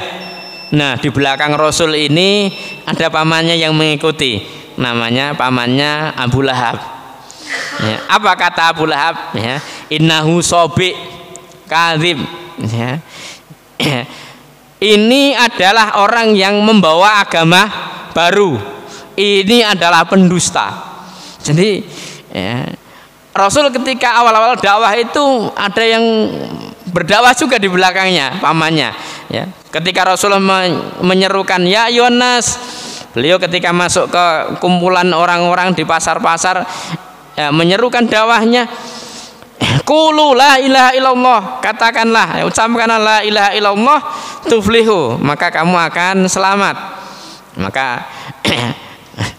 Speaker 2: Nah, di belakang Rasul ini ada pamannya yang mengikuti, namanya pamannya Abu Lahab ya. Apa kata Abu Lahab ya? Innahu sobi kadzib ya. Ini adalah orang yang membawa agama baru, ini adalah pendusta. Jadi ya, Rasul ketika awal-awal dakwah itu ada yang berdakwah juga di belakangnya, pamannya ya. Ketika Rasul menyerukan ya Yonas, beliau ketika masuk ke kumpulan orang-orang di pasar-pasar ya, menyerukan dakwahnya, qulu la ilaha illallah, katakanlah, ucapkanlah la ilaha illallah tuflihu, maka kamu akan selamat. Maka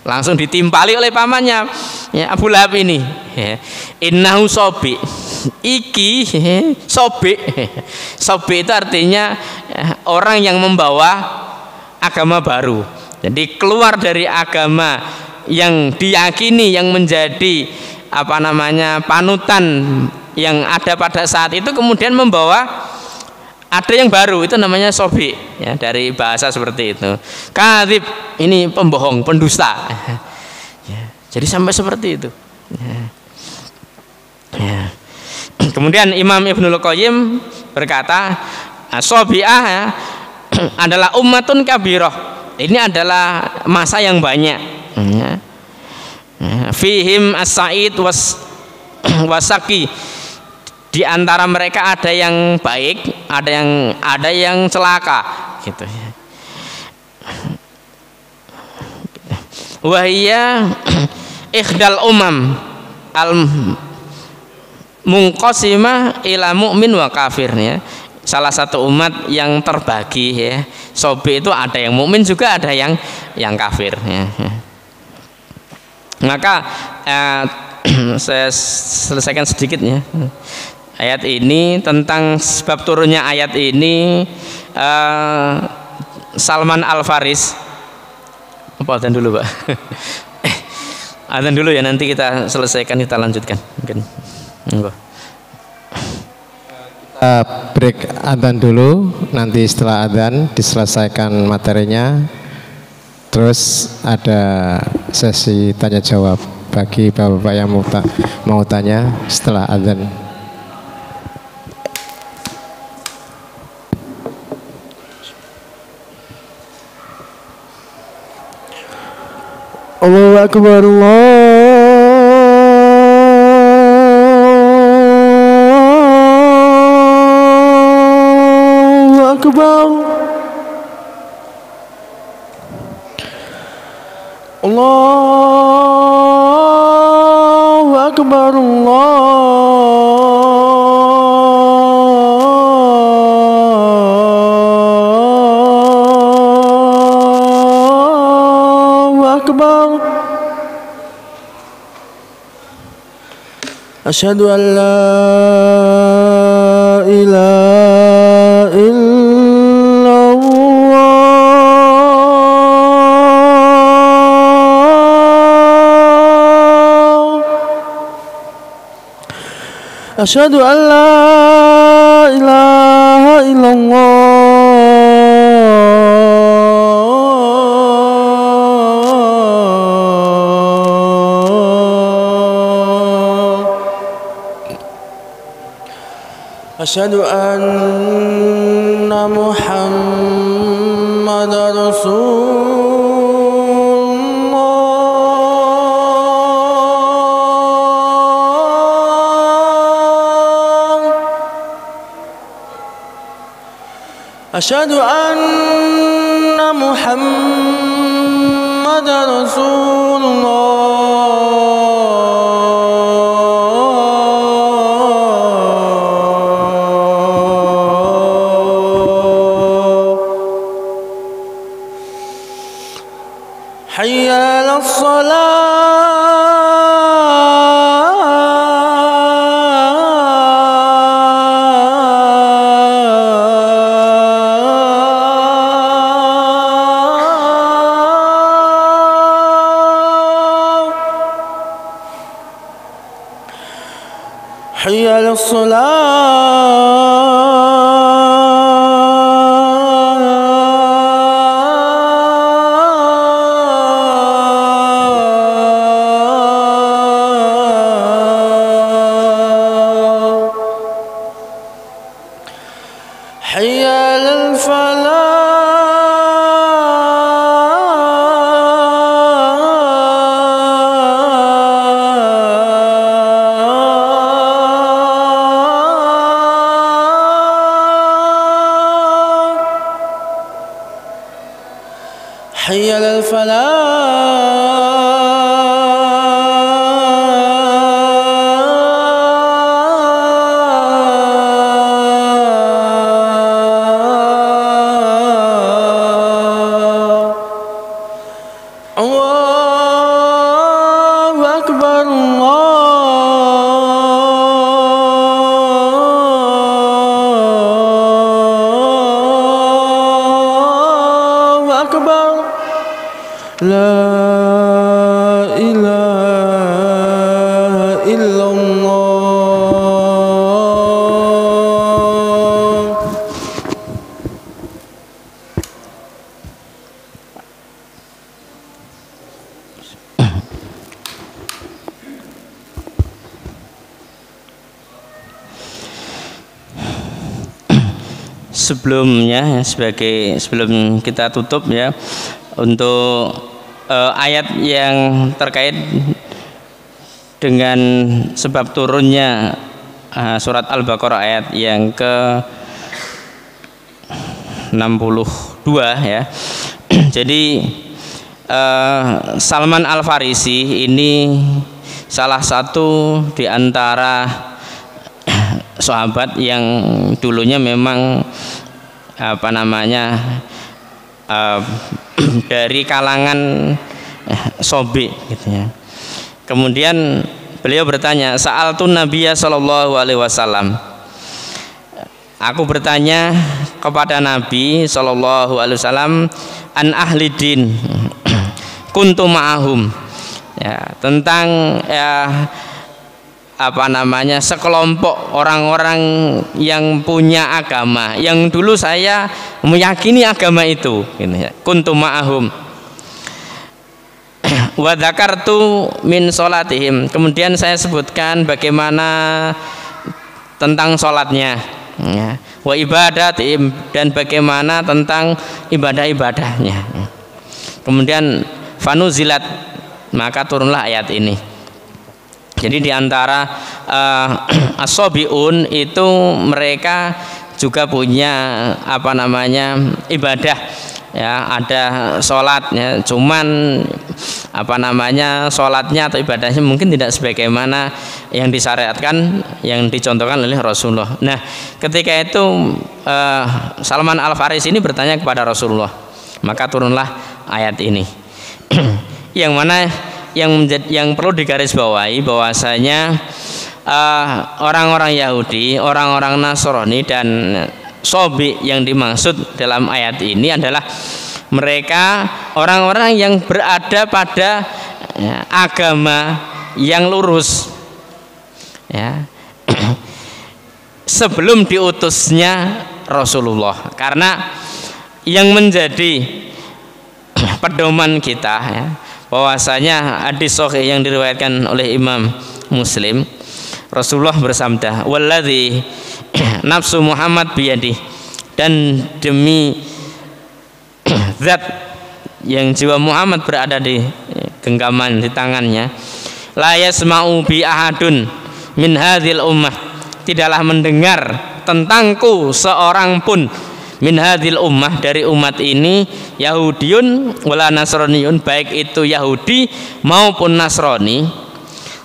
Speaker 2: langsung ditimpali oleh pamannya ya, Abu Lahab ini ya. Innahu sobi, iki sobi. Sobi itu artinya ya, orang yang membawa agama baru. Jadi keluar dari agama yang diyakini, yang menjadi apa namanya panutan yang ada pada saat itu, kemudian membawa ada yang baru, itu namanya sobi ya, dari bahasa seperti itu. Kadzib, ini pembohong, pendusta ya, jadi sampai seperti itu ya. Ya. Kemudian Imam Ibnul Qayyim berkata sobi'ah ya, adalah ummatun kabirah, ini adalah masa yang banyak ya. Fihim as-sa'id wasaki, di antara mereka ada yang baik, ada yang celaka gitu ya. Wahiyya ikhdal umam al munqasimah ila mu'min wa kafir ya. Salah satu umat yang terbagi ya. Sobi itu ada yang mukmin juga ada yang kafir ya. Maka saya selesaikan sedikit ya. Ayat ini tentang sebab turunnya ayat ini, Salman Al Faris. Apa adzan dulu, Pak? Adzan dulu ya, nanti kita selesaikan, kita lanjutkan. Mungkin.
Speaker 1: Kita break adzan dulu, nanti setelah adzan diselesaikan materinya, terus ada sesi tanya jawab bagi bapak-bapak yang mau tanya setelah adzan. Allahu Akbar, akbar, Allahu akbar. Asyhadu an la ilaha illallah. Asyhadu an la ilaha illallah. Asyhadu anna Muhammadar Rasulullah. Asyhadu anna Muhammadar Rasulullah. Hayya 'alas salah. Hayya 'alas salah. Hayya 'alal falah. Hayya 'alal falah. Allahu akbar, Allahu akbar. La ilaha illallah.
Speaker 2: Sebelumnya sebelum kita tutup ya, untuk ayat yang terkait dengan sebab turunnya surat Al-Baqarah ayat yang ke 62 ya. Jadi Salman Al-Farisi ini salah satu di antara sahabat yang dulunya memang dari kalangan sobi gitu ya. Kemudian beliau bertanya, sa'altun Nabiyya sallallahu alaihi wasallam. Aku bertanya kepada Nabi sallallahu alaihi wasallam an ahli din kuntu ma'ahum. Ya, tentang sekelompok orang-orang yang punya agama, yang dulu saya meyakini agama itu, gitu ya. Kuntu ma'ahum wa dzakartu min sholatihim. Kemudian saya sebutkan bagaimana tentang sholatnya, ya. Wa ibadatihim, dan bagaimana tentang ibadah-ibadahnya. Kemudian fanuzilat, maka turunlah ayat ini. Jadi di antara as-sabiun itu mereka juga punya ibadah ya ada sholat ya, cuman sholatnya atau ibadahnya mungkin tidak sebagaimana yang disyariatkan, yang dicontohkan oleh Rasulullah. Nah, ketika itu Salman Al Farisi ini bertanya kepada Rasulullah, maka turunlah ayat ini. Yang mana yang perlu digarisbawahi bahwasanya orang-orang Yahudi, orang-orang Nasrani dan Sobi yang dimaksud dalam ayat ini adalah mereka orang-orang yang berada pada agama yang lurus ya, sebelum diutusnya Rasulullah. Karena yang menjadi pedoman kita ya, bahwasanya hadis sahih yang diriwayatkan oleh Imam Muslim, Rasulullah bersabda, "Walladzi nafsu Muhammad biyadi," dan demi zat yang jiwa Muhammad berada di genggaman di tangannya, la yasma'u bi ahadun min hadhil ummah, tidaklah mendengar tentangku seorang pun min hadhil ummah, dari umat ini, Yahudiyun wala Nasraniyun, baik itu Yahudi maupun Nasrani,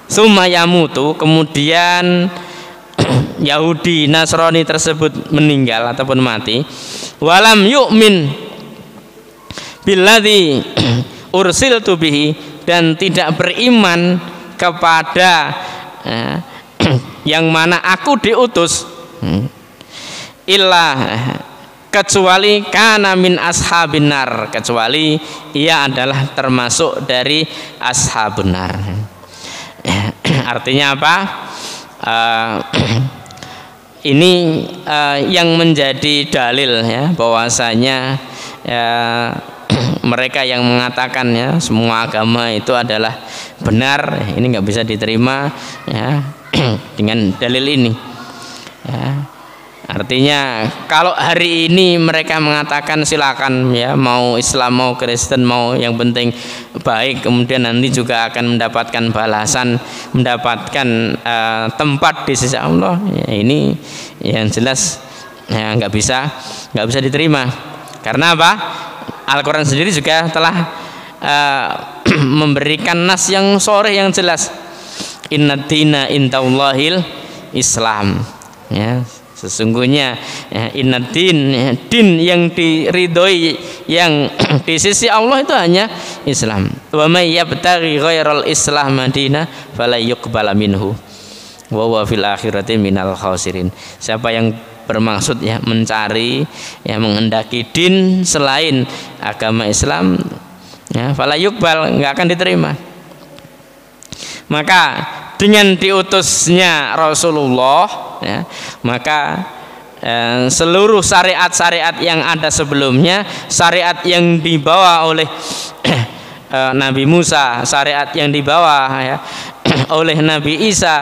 Speaker 2: summa yamutu, kemudian Yahudi Nasrani tersebut meninggal ataupun mati, walam yu'min billadzi ursiltu bihi, dan tidak beriman kepada yang mana aku diutus, illa, kecuali kana min ashabin nar, kecuali ia adalah termasuk dari ashabun nar. Artinya apa? Ini yang menjadi dalil ya, bahwasanya mereka yang mengatakan ya semua agama itu adalah benar, ini nggak bisa diterima ya dengan dalil ini ya. Artinya kalau hari ini mereka mengatakan silakan ya, mau Islam mau Kristen mau, yang penting baik, kemudian nanti juga akan mendapatkan balasan, mendapatkan tempat di sisi Allah ya, ini yang jelas ya nggak bisa diterima. Karena apa? Al-Quran sendiri juga telah memberikan nas yang sharih yang jelas, innad dina indallahil Islam ya, sesungguhnya ya, innad din, ya, din yang diridhoi yang di sisi Allah itu hanya Islam. Wa may yabtaghi ghairal islam madina fala yuqbala minhu wa huwa fil akhirati minal khasirin. Siapa yang bermaksud ya mencari ya menghendaki din selain agama Islam ya, fala yuqbal, enggak akan diterima. Maka dengan diutusnya Rasulullah ya, maka seluruh syariat-syariat yang ada sebelumnya, syariat yang dibawa oleh Nabi Musa, syariat yang dibawa ya oleh Nabi Isa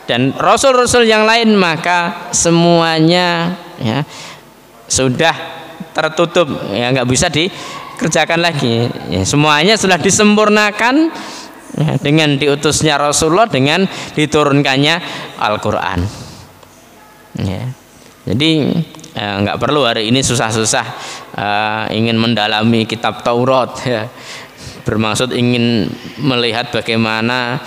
Speaker 2: dan rasul-rasul yang lain, maka semuanya ya sudah tertutup ya, nggak bisa dikerjakan lagi ya, semuanya sudah disempurnakan ya, dengan diutusnya Rasulullah, dengan diturunkannya Al-Quran ya. Jadi nggak perlu hari ini susah-susah ingin mendalami kitab Taurat ya, bermaksud ingin melihat bagaimana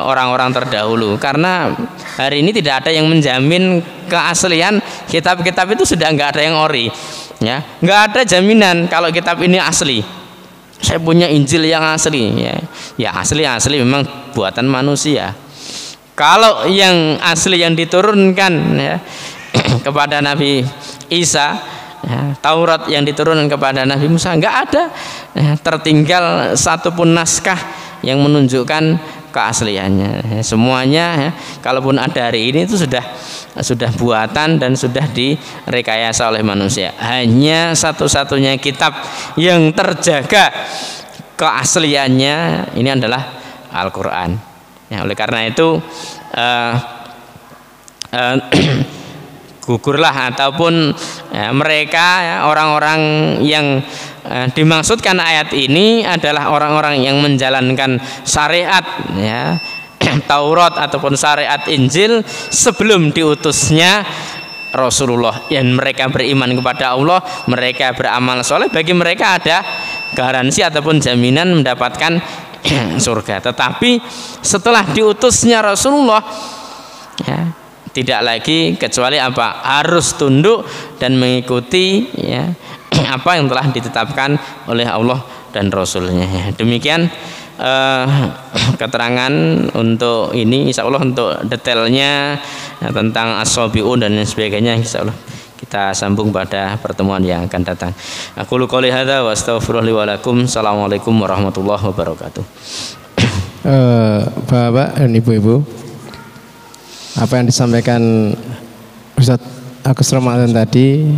Speaker 2: orang-orang terdahulu, karena hari ini tidak ada yang menjamin keaslian kitab-kitab itu, sudah nggak ada yang ori ya, nggak ada jaminan kalau kitab ini asli. Saya punya Injil yang asli ya asli memang buatan manusia. Kalau yang asli yang diturunkan ya kepada Nabi Isa ya, Taurat yang diturunkan kepada Nabi Musa, nggak ada ya, tertinggal satupun naskah yang menunjukkan keasliannya. Semuanya ya, kalaupun ada hari ini itu sudah buatan dan sudah direkayasa oleh manusia. Hanya satu-satunya kitab yang terjaga keasliannya ini adalah Al-Quran ya, oleh karena itu gugurlah ataupun ya, mereka ya, orang-orang yang dimaksudkan ayat ini adalah orang-orang yang menjalankan syariat ya Taurat ataupun syariat Injil sebelum diutusnya Rasulullah, yang mereka beriman kepada Allah, mereka beramal soleh, bagi mereka ada garansi ataupun jaminan mendapatkan surga. Tetapi setelah diutusnya Rasulullah, ya, tidak lagi kecuali apa? Harus tunduk dan mengikuti, ya, apa yang telah ditetapkan oleh Allah dan Rasulnya. Demikian keterangan untuk ini, insya Allah untuk detailnya tentang as-sabiun dan sebagainya, insya Allah kita sambung pada pertemuan yang akan datang. Aku qouli hadza wa astaghfirullahi wa lakum. Assalamualaikum warahmatullahi wabarakatuh.
Speaker 1: Bapak dan ibu-ibu, apa yang disampaikan Ustaz Agus Ramadan tadi,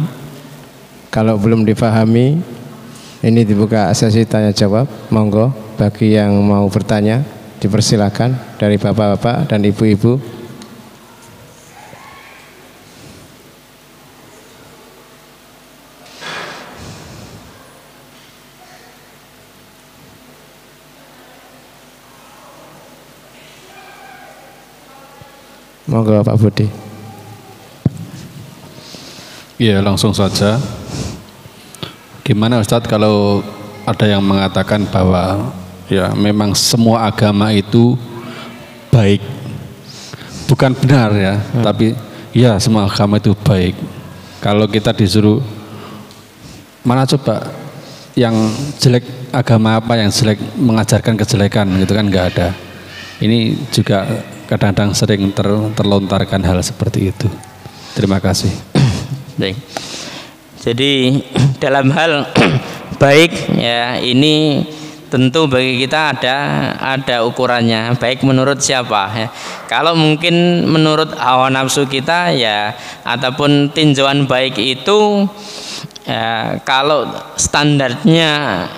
Speaker 1: kalau belum dipahami, ini dibuka sesi tanya jawab. Monggo bagi yang mau bertanya dipersilakan dari bapak-bapak dan ibu-ibu. Monggo Pak Budi.
Speaker 3: Ya, langsung saja. Gimana Ustadz kalau ada yang mengatakan bahwa ya memang semua agama itu baik, bukan benar ya, tapi ya semua agama itu baik. Kalau kita disuruh mana coba yang jelek, agama apa yang jelek mengajarkan kejelekan gitu kan, nggak ada. Ini juga kadang-kadang sering terlontarkan hal seperti itu. Terima kasih.
Speaker 2: Baik. Jadi dalam hal baik, ya, ini tentu bagi kita ada ukurannya. Baik menurut siapa, ya. Kalau mungkin menurut hawa nafsu kita, ya, ataupun tinjauan baik itu, ya, kalau standarnya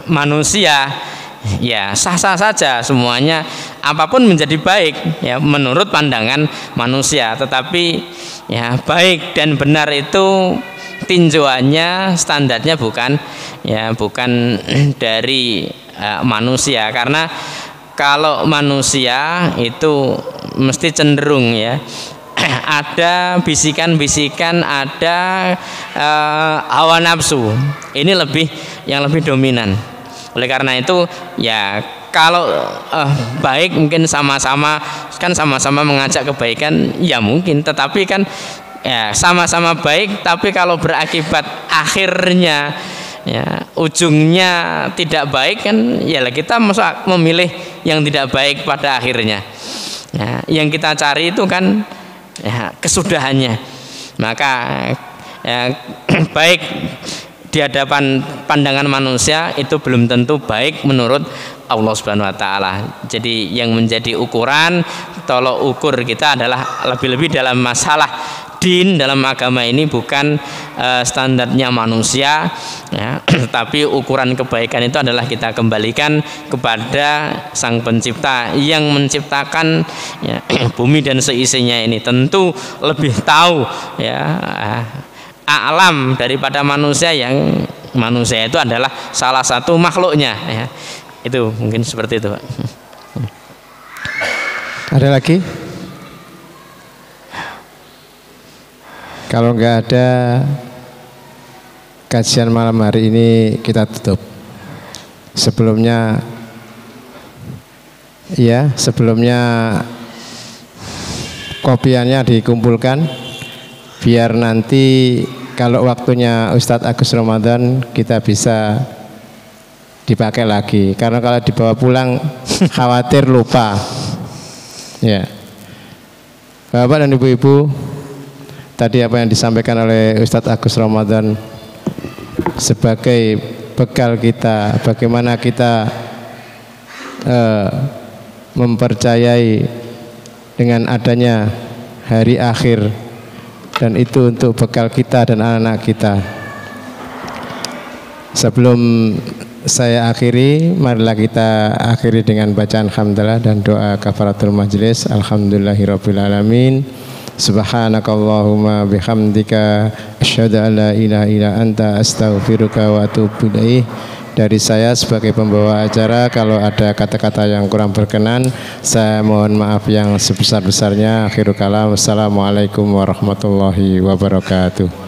Speaker 2: manusia, ya sah-sah saja semuanya, apapun menjadi baik, ya, menurut pandangan manusia. Tetapi ya baik dan benar itu tinjauannya, standarnya bukan dari manusia. Karena kalau manusia itu mesti cenderung, ya, ada bisikan-bisikan, ada hawa nafsu. Ini yang lebih dominan. Oleh karena itu, ya, kalau baik mungkin sama-sama mengajak kebaikan, ya mungkin. Tetapi kan, ya, sama-sama baik, tapi kalau berakibat akhirnya, ya, ujungnya tidak baik kan, ya kita masa memilih yang tidak baik pada akhirnya. Ya, yang kita cari itu kan, ya, kesudahannya. Maka, ya, baik di hadapan pandangan manusia itu belum tentu baik menurut Allah Subhanahu wa taala. Jadi yang menjadi ukuran, tolok ukur kita adalah lebih-lebih dalam masalah din, dalam agama ini bukan standarnya manusia, ya, tetapi ukuran kebaikan itu adalah kita kembalikan kepada Sang Pencipta yang menciptakan, ya, bumi dan seisinya ini. Tentu lebih tahu, ya, alam daripada manusia, yang manusia itu adalah salah satu makhluknya, ya. Itu mungkin seperti itu, Pak.
Speaker 1: Ada lagi? Kalau nggak ada, kajian malam hari ini kita tutup. Sebelumnya kopiannya dikumpulkan, biar nanti kalau waktunya Ustadz Agus Ramadan kita bisa dipakai lagi. Karena kalau dibawa pulang khawatir lupa. Ya, Bapak dan Ibu-ibu, tadi apa yang disampaikan oleh Ustadz Agus Ramadan sebagai bekal kita, bagaimana kita mempercayai dengan adanya hari akhir, dan itu untuk bekal kita dan anak-anak kita. Sebelum saya akhiri, marilah kita akhiri dengan bacaan hamdalah dan doa kafaratul majlis. Alhamdulillahirabbil alamin. Subhanakallahumma bihamdika asyhadu an la ilaha illa anta astaghfiruka wa atubu ilaik. Dari saya sebagai pembawa acara, kalau ada kata-kata yang kurang berkenan, saya mohon maaf yang sebesar-besarnya. Akhirul kalam. Assalamualaikum warahmatullahi wabarakatuh.